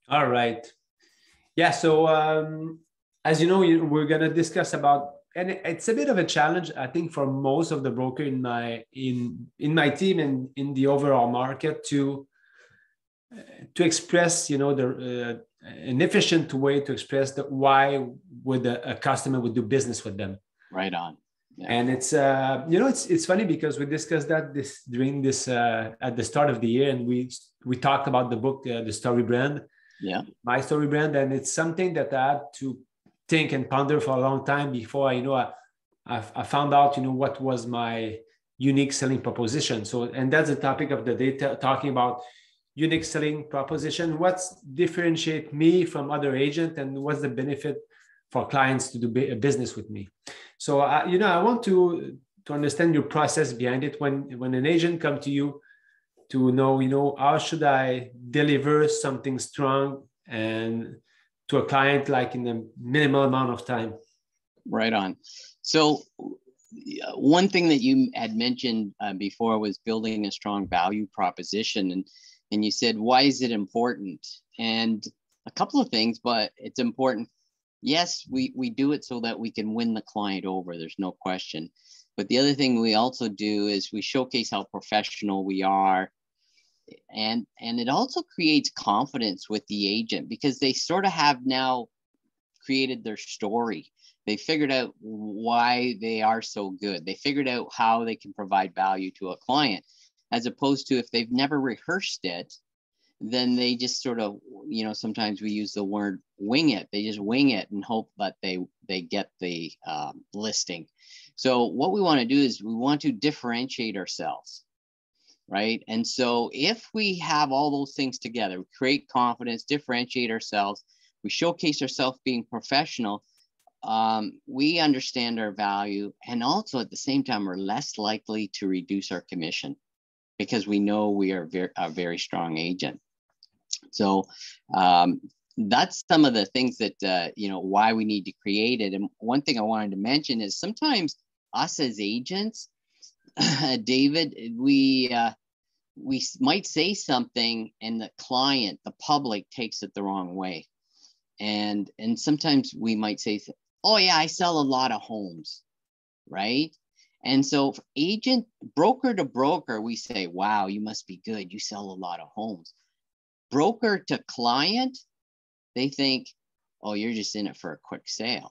All right. Yeah. So as you know, we're gonna discuss about, and it's a bit of a challenge, I think, for most of the broker in my team and in the overall market to express, an efficient way to express the why would a customer would do business with them. Right on. Yeah. And it's it's funny because we discussed that during this at the start of the year, and we talked about the book, the Story Brand. Yeah. My Story Brand, and it's something that I had to think and ponder for a long time before I found out what was my unique selling proposition. So, and that's the topic of the day, talking about unique selling proposition. What's differentiate me from other agents, and what's the benefit for clients to do business with me? So, I want to understand your process behind it. When an agent comes to you to know, how should I deliver something strong and to a client, like in a minimal amount of time? Right on. So one thing that you had mentioned before was building a strong value proposition. And you said, why is it important? And a couple of things, but it's important. Yes, we do it so that we can win the client over. There's no question. But the other thing we also do is we showcase how professional we are. And it also creates confidence with the agent, because they sort of have now created their story. They figured out why they are so good. They figured out how they can provide value to a client, as opposed to if they've never rehearsed it, then they just sort of, sometimes we use the word wing it. They just wing it and hope that they get the listing. So what we want to do is we want to differentiate ourselves, right? And so if we have all those things together, we create confidence, differentiate ourselves, we showcase ourselves being professional, we understand our value, and also at the same time, we're less likely to reduce our commission because we know we are a very strong agent. So that's some of the things that, why we need to create it. And one thing I wanted to mention is sometimes us as agents, David, we might say something and the client, the public, takes it the wrong way. And sometimes we might say, oh yeah, I sell a lot of homes, right? And so broker to broker, we say, wow, you must be good. You sell a lot of homes. Broker to client, they think, oh, you're just in it for a quick sale.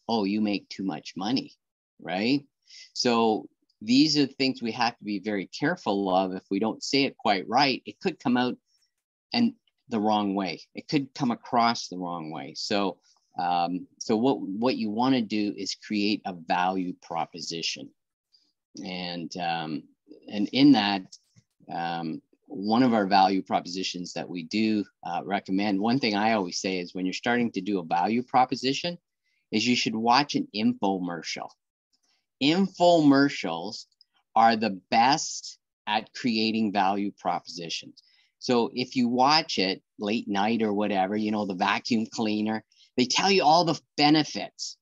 Oh, you make too much money, right? So these are things we have to be very careful of. If we don't say it quite right, it could come out and the wrong way. It could come across the wrong way. So what you want to do is create a value proposition. And in that, one of our value propositions that we do recommend, one thing I always say is when you're starting to do a value proposition is you should watch an infomercial. Infomercials are the best at creating value propositions. So if you watch it late night or whatever, the vacuum cleaner, they tell you all the benefits,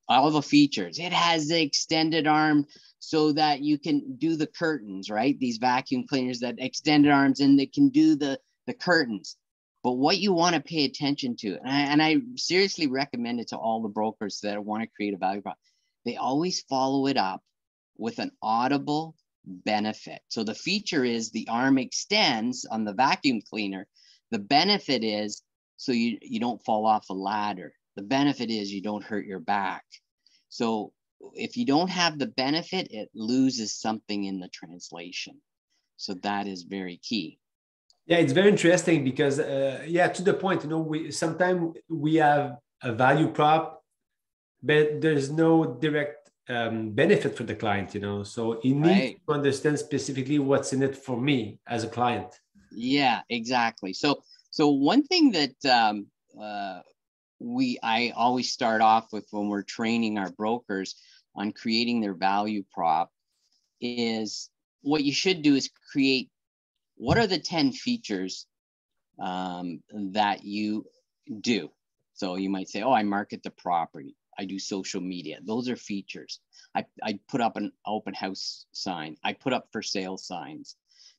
all the features. It has the extended arm so that you can do the curtains, right? These vacuum cleaners that extended arms, and they can do the curtains. But what you want to pay attention to, and I seriously recommend it to all the brokers that want to create a value prop, they always follow it up with an audible benefit. So the feature is the arm extends on the vacuum cleaner. The benefit is so you don't fall off a ladder. The benefit is you don't hurt your back. So if you don't have the benefit, it loses something in the translation. So that is very key. Yeah, it's very interesting because, to the point, sometimes we have a value prop, but there's no direct benefit for the client, so you need to understand specifically what's in it for me as a client. Yeah, exactly. So one thing that I always start off with when we're training our brokers on creating their value prop is what you should do is create, what are the 10 features that you do? So you might say, oh, I market the property. I do social media. Those are features. I put up an open house sign. I put up for sale signs.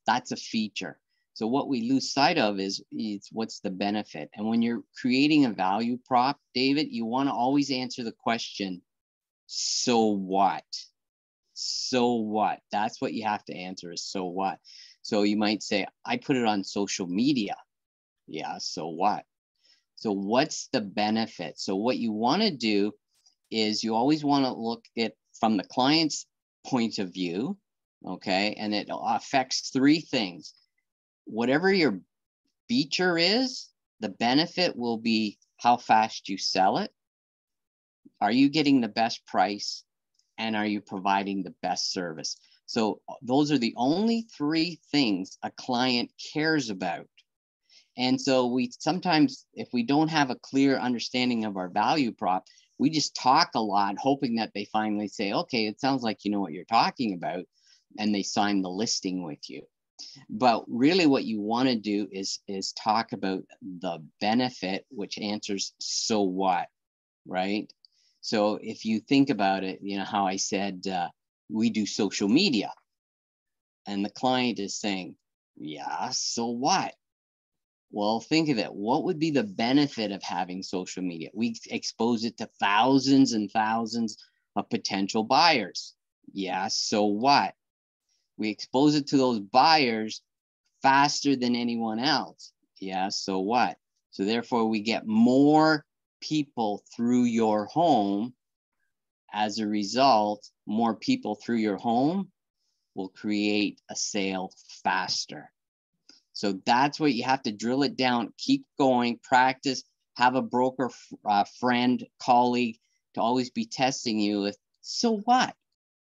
That's a feature. So what we lose sight of is what's the benefit. And when you're creating a value prop, David, you want to always answer the question, so what? So what? That's what you have to answer is so what? So you might say, I put it on social media. Yeah, so what? So what's the benefit? So what you want to do is you always want to look at from the client's point of view, okay? And it affects three things. Whatever your feature is, the benefit will be how fast you sell it. Are you getting the best price? And are you providing the best service? So those are the only three things a client cares about. And so we sometimes, if we don't have a clear understanding of our value prop, we just talk a lot, hoping that they finally say, okay, it sounds like you know what you're talking about, and they sign the listing with you. But really what you want to do is talk about the benefit, which answers so what, right? So if you think about it, you know how I said we do social media, and the client is saying, yeah, so what? Well, think of it. What would be the benefit of having social media? We expose it to thousands and thousands of potential buyers. Yeah, so what? We expose it to those buyers faster than anyone else. Yeah, so what? So therefore, we get more people through your home. As a result, more people through your home will create a sale faster. So that's what you have to drill it down, keep going, practice, have a broker friend, colleague to always be testing you with, so what?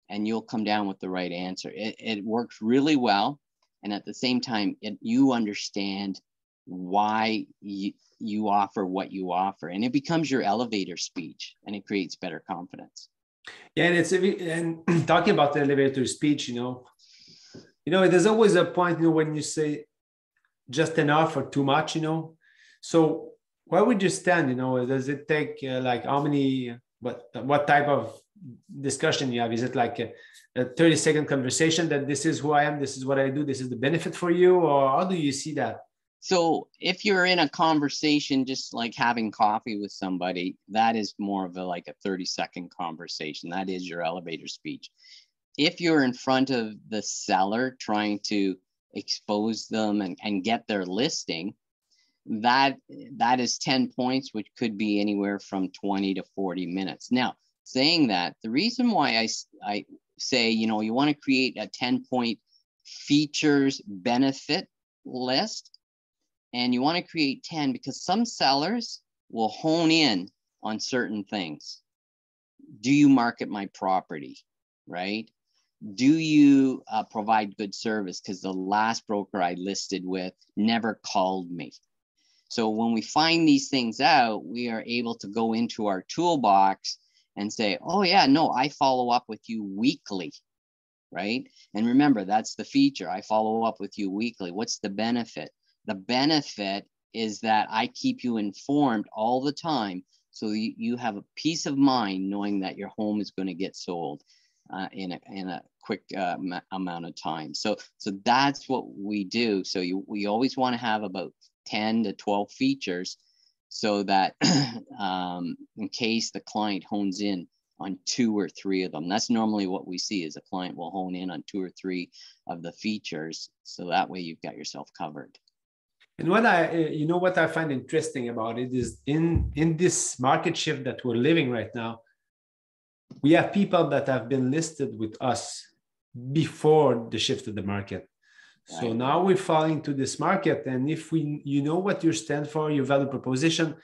And you'll come down with the right answer. It works really well. And at the same time, you understand why you offer what you offer. And it becomes your elevator speech, and it creates better confidence. Yeah, and talking about the elevator speech, there's always a point, when you say just enough or too much, So where would you stand? Does it take like how many? What type of discussion you have? Is it like a 30-second conversation that this is who I am, this is what I do, this is the benefit for you, or how do you see that? So if you're in a conversation, just like having coffee with somebody, that is more of a 30-second conversation. That is your elevator speech. If you're in front of the seller trying to expose them and get their listing, that is 10 points, which could be anywhere from 20 to 40 minutes. Now, saying that, the reason why I say, you want to create a 10-point features benefit list, and you want to create 10 because some sellers will hone in on certain things. Do you market my property, right? Do you provide good service? Because the last broker I listed with never called me. So when we find these things out, we are able to go into our toolbox and say, oh yeah, no, I follow up with you weekly, right? And remember, that's the feature. I follow up with you weekly. What's the benefit? The benefit is that I keep you informed all the time. So you have a peace of mind knowing that your home is going to get sold in a quick amount of time. So that's what we do. So we always want to have about 10 to 12 features so that in case the client hones in on 2 or 3 of them. That's normally what we see is a client will hone in on 2 or 3 of the features. So that way you've got yourself covered. And what I find interesting about it is in this market shift that we're living right now, we have people that have been listed with us before the shift of the market. So now we're falling to this market. And if you know what you stand for, your value proposition,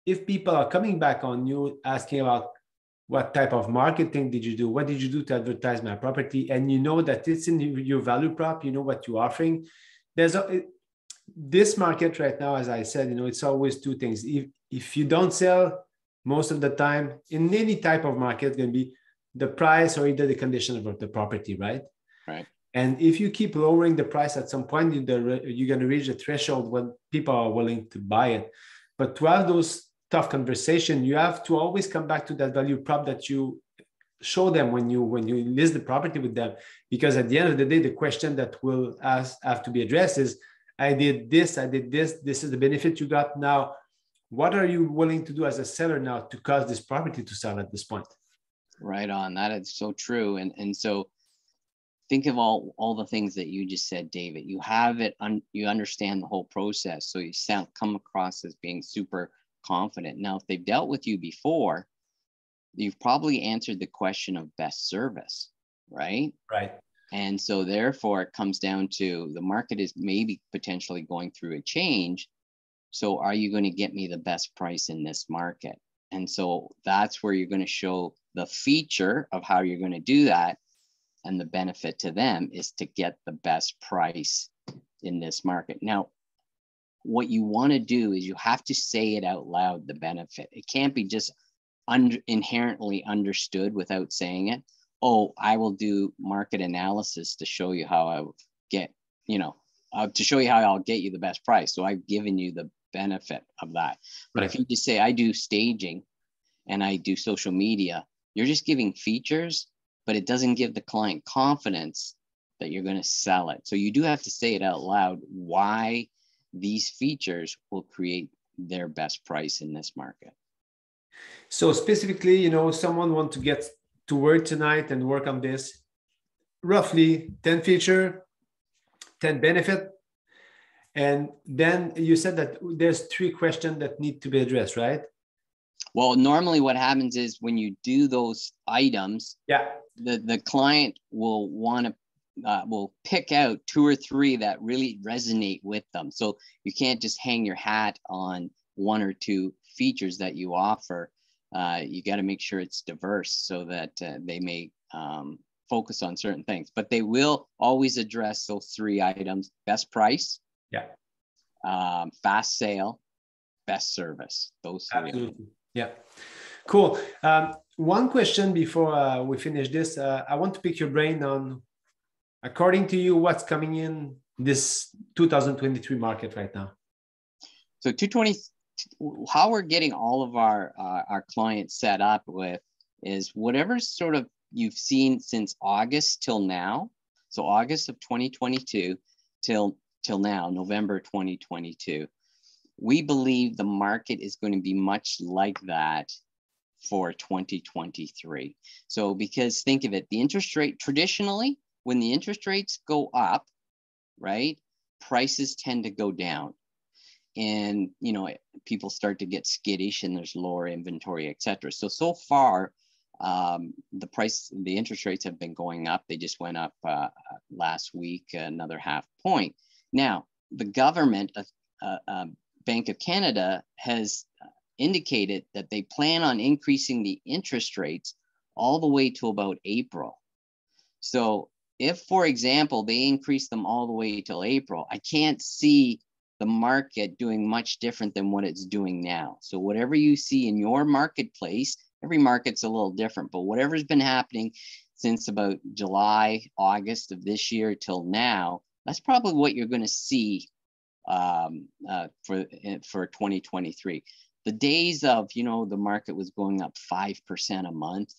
if people are coming back on you asking about what type of marketing did you do? What did you do to advertise my property? And you know that it's in your value prop, you know what you're offering. This market right now, as I said, it's always 2 things. If you don't sell, most of the time in any type of market, it's going to be the price or either the condition of the property, right? Right. And if you keep lowering the price, at some point, you're going to reach a threshold when people are willing to buy it. But to have those tough conversations, you have to always come back to that value prop that you show them when you list the property with them. Because at the end of the day, the question that will have to be addressed is, I did this, this is the benefit you got. Now, what are you willing to do as a seller now to cause this property to sell at this point? Right on. That is so true. And so think of all the things that you just said, David. You have it, you understand the whole process. So you come across as being super confident. Now, if they've dealt with you before, you've probably answered the question of best service, right? Right. And so therefore it comes down to the market is maybe potentially going through a change. So are you going to get me the best price in this market? And so that's where you're going to show the feature of how you're going to do that. And the benefit to them is to get the best price in this market. Now, what you want to do is you have to say it out loud, the benefit. It can't be just inherently understood without saying it. Oh, I will do market analysis to show you how I will get, to show you how I'll get you the best price. So I've given you the benefit of that. But if you just say, I do staging and I do social media, you're just giving features, but it doesn't give the client confidence that you're going to sell it. So you do have to say it out loud why these features will create their best price in this market. So specifically, someone wants to get to work tonight and work on this, roughly 10 feature, 10 benefit. And then you said that there's 3 questions that need to be addressed, right? Well, normally what happens is when you do those items, the client will want to will pick out 2 or 3 that really resonate with them. So you can't just hang your hat on 1 or 2 features that you offer. You got to make sure it's diverse so that they may focus on certain things, but they will always address those 3 items: best price, fast sale, best service. Those 3. Absolutely. Yeah. Cool. One question before we finish this. I want to pick your brain on, according to you, what's coming in this 2023 market right now? So 220, how we're getting all of our clients set up with is whatever sort of you've seen since August till now. So August of 2022 till now, November 2022. We believe the market is going to be much like that for 2023. So because think of it, the interest rate traditionally, when the interest rates go up, right, prices tend to go down. And, people start to get skittish and there's lower inventory, et cetera. So far, the interest rates have been going up. They just went up last week, another 0.5 point. Now, the government, Bank of Canada, has indicated that they plan on increasing the interest rates all the way to about April. So if, for example, they increase them all the way till April, I can't see the market doing much different than what it's doing now. So whatever you see in your marketplace, every market's a little different, but whatever's been happening since about July, August of this year till now, that's probably what you're going to see for 2023. The days of, the market was going up 5% a month,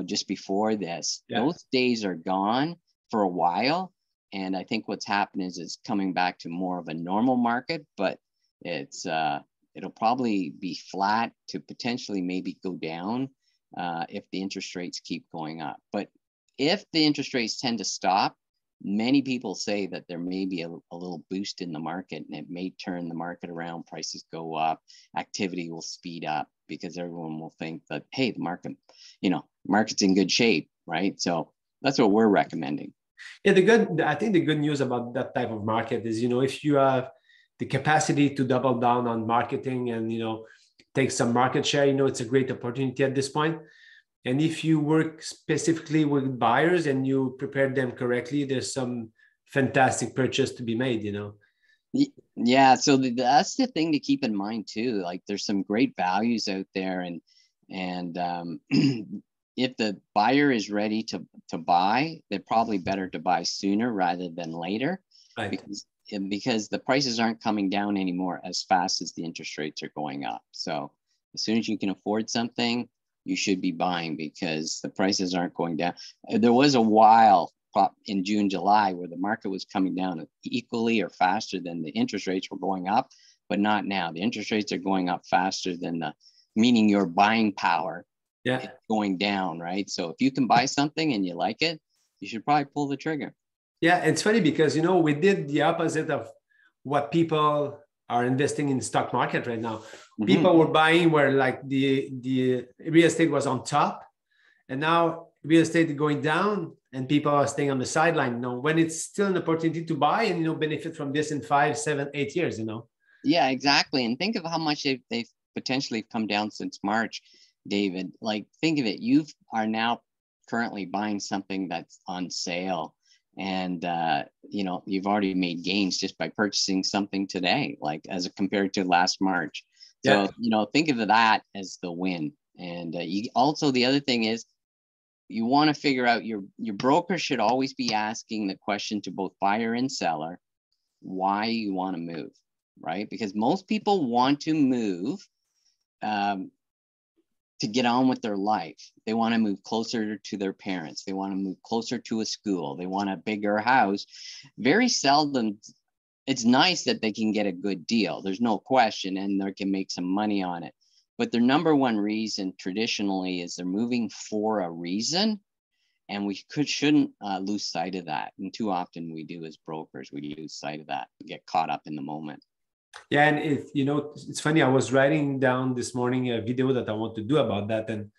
just before this, those days are gone for a while. And I think what's happened is it's coming back to more of a normal market, but it'll probably be flat to potentially maybe go down if the interest rates keep going up. But if the interest rates tend to stop, many people say that there may be a little boost in the market and it may turn the market around, prices go up, activity will speed up because everyone will think that, hey, the market, market's in good shape, right? So that's what we're recommending. Yeah, I think the good news about that type of market is, if you have the capacity to double down on marketing and, take some market share, it's a great opportunity at this point. And if you work specifically with buyers and you prepare them correctly, there's some fantastic purchase to be made, Yeah, so that's the thing to keep in mind too. Like there's some great values out there, and if the buyer is ready to buy, they're probably better to buy sooner rather than later, right? Because the prices aren't coming down anymore as fast as the interest rates are going up. So as soon as you can afford something, you should be buying because the prices aren't going down. There was a while in June, July, where the market was coming down equally or faster than the interest rates were going up, but not now. The interest rates are going up faster than meaning your buying power is going down, right? So if you can buy something and you like it, you should probably pull the trigger. Yeah, it's funny because, we did the opposite of what people are investing in the stock market right now. Mm-hmm. People were buying where like the real estate was on top, and now real estate is going down and people are staying on the sideline, when it's still an opportunity to buy and, benefit from this in 5, 7, 8 years, Yeah, exactly. And think of how much they've potentially come down since March, David. Like, think of it. You are now currently buying something that's on sale. And, you've already made gains just by purchasing something today, like as compared to last March. So, think of that as the win. And the other thing is, you want to figure out your broker should always be asking the question to both buyer and seller, why you want to move, right? Because most people want to move to get on with their life. They want to move closer to their parents. They want to move closer to a school. They want a bigger house. Very seldom, it's nice that they can get a good deal. There's no question, and they can make some money on it. But their number one reason traditionally is they're moving for a reason, and we shouldn't lose sight of that. And too often we do as brokers, we lose sight of that, we get caught up in the moment. Yeah, and it's funny. I was writing down this morning a video that I want to do about that, and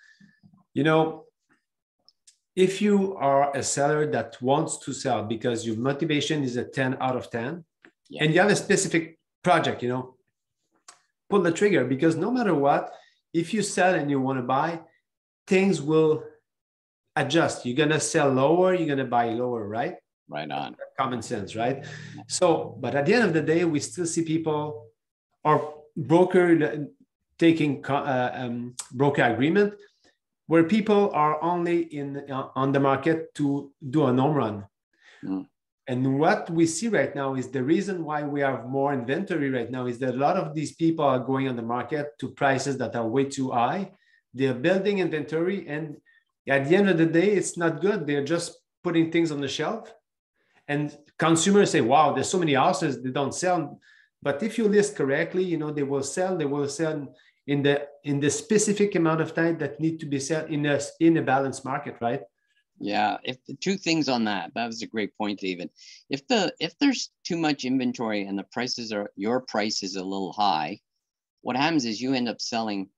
if you are a seller that wants to sell because your motivation is a 10 out of 10, and you have a specific project, pull the trigger, because no matter what, if you sell and you want to buy, things will adjust. You're going to sell lower, you're going to buy lower, right? Right on. Common sense, right? So, but at the end of the day, we still see people or broker taking broker agreement where people are only on the market to do an home run. Mm. And what we see right now is the reason why we have more inventory right now is that a lot of these people are going on the market to prices that are way too high. They're building inventory, and at the end of the day, it's not good. They're just putting things on the shelf. And consumers say, wow, there's so many houses, they don't sell. But if you list correctly, they will sell in the specific amount of time that need to be sold in a balanced market, right? Yeah, if the two things on that was a great point, David. If there's too much inventory and your price is a little high, what happens is you end up selling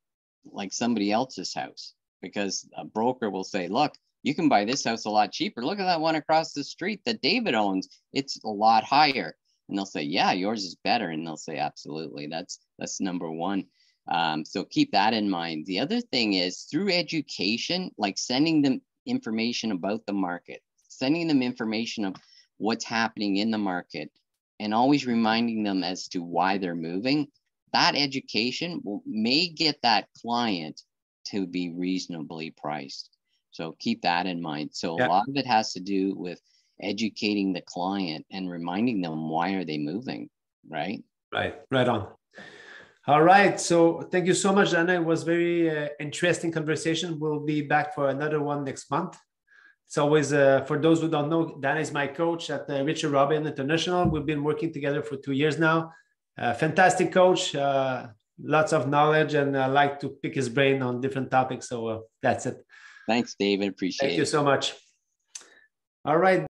like somebody else's house, because a broker will say, look, you can buy this house a lot cheaper. Look at that one across the street that David owns. It's a lot higher. And they'll say, yeah, yours is better. And they'll say, absolutely. That's number one. So keep that in mind. The other thing is through education, like sending them information about the market, sending them information of what's happening in the market, and always reminding them as to why they're moving. That education may get that client to be reasonably priced. So keep that in mind. So a lot of it has to do with educating the client and reminding them, why are they moving, right? Right on. All right. So thank you so much, Dana. It was very interesting conversation. We'll be back for another one next month. It's always, for those who don't know, Dana is my coach at Richard Robbins International. We've been working together for 2 years now. Fantastic coach, lots of knowledge, and I like to pick his brain on different topics. So that's it. Thanks, David. Appreciate it. Thank you so much. All right.